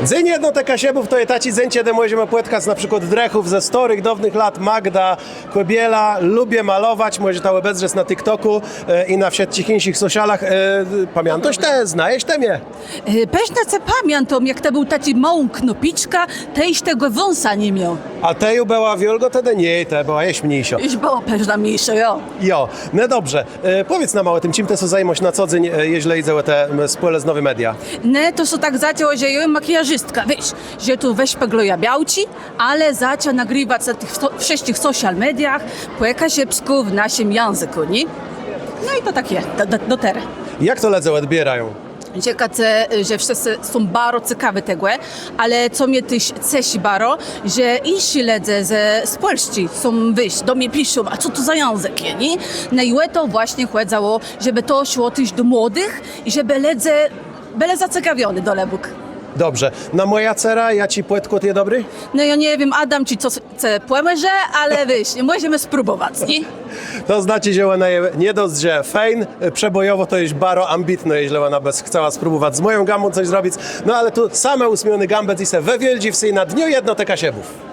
Dzień jedno te kasiebów to je taci zęcie, de możemy płetkać na przykład drechów ze storych dawnych lat Magda Kobiela. Lubię malować, może ta bezres na TikToku i na wszystkich socialach. Pamiętasz te, znajesz te mnie? Pewnie co pamiętam, jak to był taki małą knopiczka, też tego wąsa nie miał. A teju była wiolgo, tedy nie, te była jeść mniejsza. Już było pewnie mniejsze, jo. Jo, no dobrze. Powiedz nam małe tym, czym te so zajmoś na co dzień, jeśli idzie te spole z nowe media? Ne, to so tak zaczęło, że ja makijażystka, wiesz, że tu weź pegloja białci, ale zaczęła nagrywać na tych wszystkich social mediach po jakasiebsku w naszym języku, nie? No i to tak jest, do teraz. Jak to ledze odbierają? Ciekawe, że wszyscy są bardzo ciekawi tego, ale co mnie też cieszy bardzo, że inni ludzie z Polski są, wiesz, do mnie piszą, a co to za język, nie? No i to właśnie chodziło, żeby to szło też do młodych i żeby ludzie byli zaciekawieni do lebuk. Dobrze. Na moja cera, ja ci płetkot je dobry? No ja nie wiem, Adam ci co płemże, ale wiesz, możemy spróbować, nie? To znaczy, że ona nie dość, że fejn, przebojowo to jest baro ambitne, jeśli ona bez chciała spróbować z moją gambą coś zrobić. No ale tu same usmiony gambet i se we Wieldziwsy na dniu jedno te kasiebów.